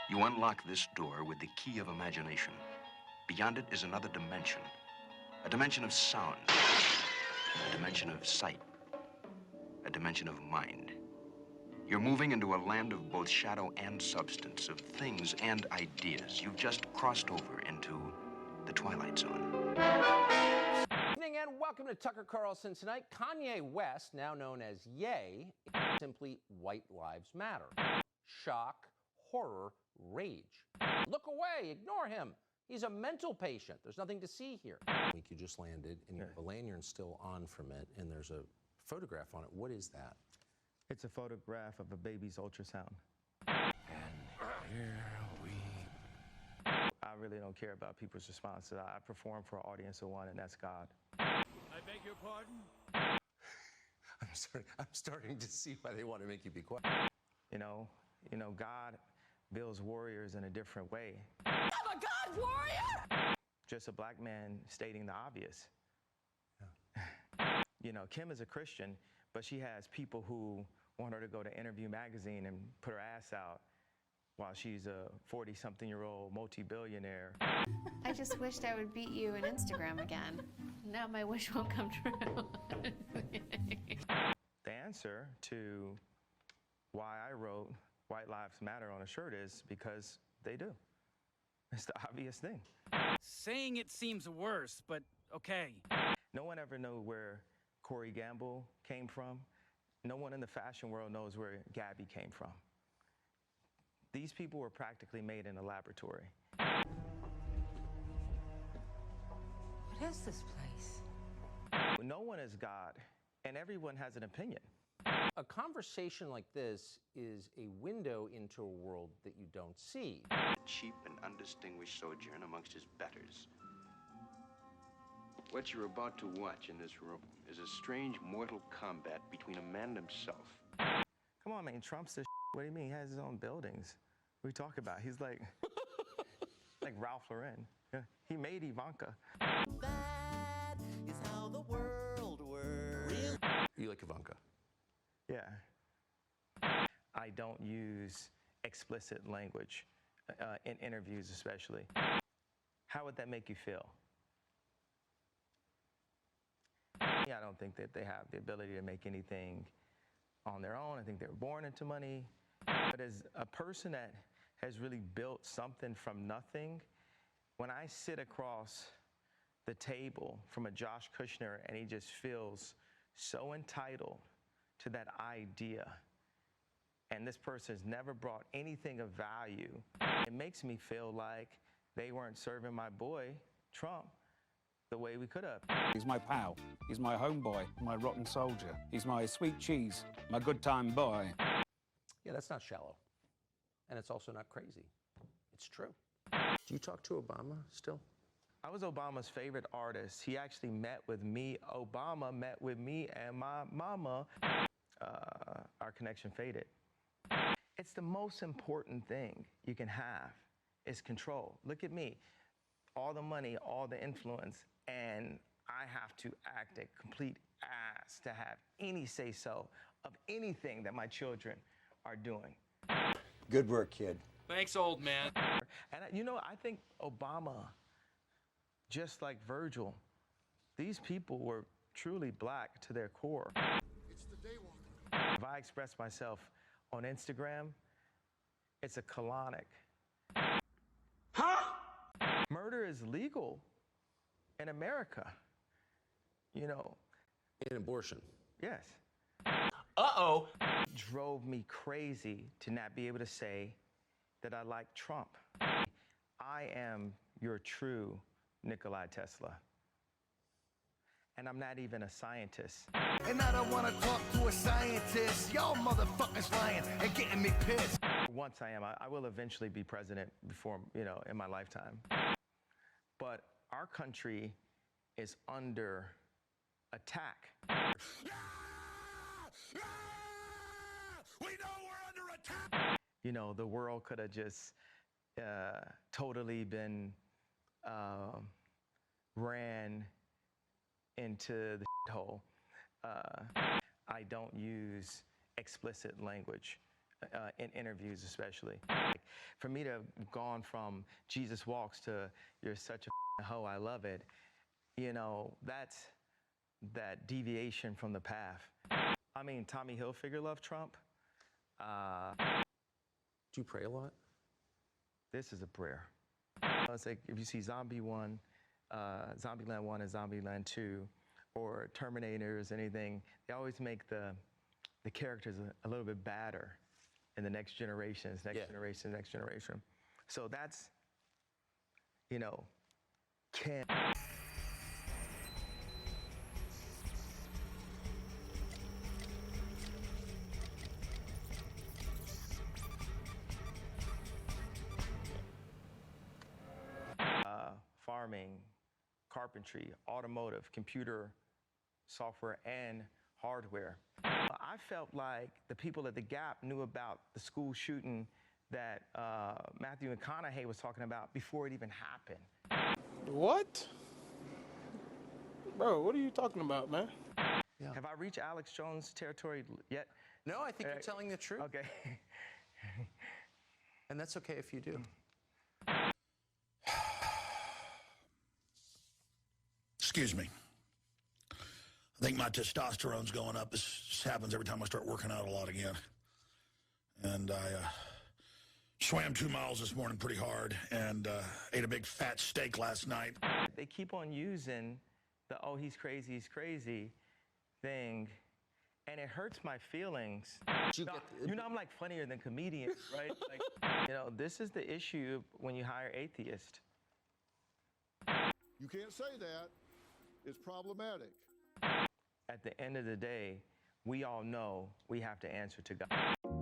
You unlock this door with the key of imagination. Beyond it is another dimension. A dimension of sound. A dimension of sight. A dimension of mind. You're moving into a land of both shadow and substance, of things and ideas. You've just crossed over into the Twilight Zone. Good evening and welcome to Tucker Carlson Tonight. Kanye West, now known as Ye, is simply White Lives Matter. Shock, horror, rage. Look away, ignore him. He's a mental patient. There's nothing to see here. You just landed and the lanyard's still on from it and there's a photograph on it. What is that? It's a photograph of a baby's ultrasound. And here we... I really don't care about people's responses. I perform for an audience of one, and that's God. I beg your pardon? I'm starting to see why they want to make you be quiet. You know, God builds warriors in a different way. I'm a God warrior! Just a black man stating the obvious. Yeah. You know, Kim is a Christian, but she has people who want her to go to Interview magazine and put her ass out while she's a 40-something-year-old multi-billionaire. I just wished I would beat you in Instagram again. Now my wish won't come true. The answer to why I wrote White Lives Matter on a shirt is because they do. It's the obvious thing. Saying it seems worse, but okay. No one ever knew where Corey Gamble came from. No one in the fashion world knows where Gabby came from. These people were practically made in a laboratory. What is this place? No one is God, and everyone has an opinion. A conversation like this is a window into a world that you don't see. A cheap and undistinguished sojourn amongst his betters. What you're about to watch in this room is a strange mortal combat between a man and himself. Come on, man, Trump's the What do you mean? He has his own buildings. What are you talking about? He's like, like Ralph Lauren. Yeah. He made Ivanka. That is how the world works. Really? You like Ivanka? Yeah. I don't use explicit language in interviews especially. How would that make you feel? I don't think that they have the ability to make anything on their own. I think they were born into money. But as a person that has really built something from nothing, when I sit across the table from a Josh Kushner and he just feels so entitled to that idea, and this person has never brought anything of value, it makes me feel like they weren't serving my boy, Trump, the way we could have. He's my pal. He's my homeboy, my rotten soldier. He's my sweet cheese, my good time boy. Yeah, that's not shallow. And it's also not crazy. It's true. Do you talk to Obama still? I was Obama's favorite artist. He actually met with me. Obama met with me and my mama. Our connection faded. It's the most important thing you can have is control. Look at me. All the money, all the influence, and I have to act a complete ass to have any say-so of anything that my children are doing. Good work, kid. Thanks, old man. And you know, I think Obama, just like Virgil, these people were truly black to their core. It's the daywalker. If I express myself on Instagram, it's a colonic. Huh? Murder is legal in America. You know. In abortion. Yes. Uh-oh. Drove me crazy to not be able to say that I like Trump. I am your true Nikolai Tesla. And I'm not even a scientist. And I don't want to talk to a scientist. Y'all motherfuckers lying and getting me pissed. Once I am, I will eventually be president before, in my lifetime. But our country is under attack. We know we're under attack. The world could have just totally been ran into the hole. I don't use explicit language in interviews especially. For me to have gone from Jesus Walks to You're Such a hoe, I love it, you know, that's that deviation from the path. I mean, Tommy Hilfiger loved Trump. Do you pray a lot? This is a prayer. It's like if you see Zombieland 1 and Zombieland 2, or Terminators, anything, they always make the characters a little bit badder in the next generations, next generation. So that's, you know, can. Farming, carpentry, automotive, computer, software, and hardware. I felt like the people at the Gap knew about the school shooting that Matthew McConaughey was talking about before it even happened. What? Bro, what are you talking about, man? Yeah. Have I reached Alex Jones territory yet? No, I think you're telling the truth. Okay. And that's okay if you do. Excuse me. I think my testosterone's going up. This happens every time I start working out a lot again. And I swam 2 miles this morning pretty hard and ate a big fat steak last night. They keep on using the, oh, he's crazy thing, and it hurts my feelings. You know, I'm like funnier than comedians, right? Like, you know, this is the issue when you hire atheists. You can't say that. It's problematic. At the end of the day, we all know we have to answer to God.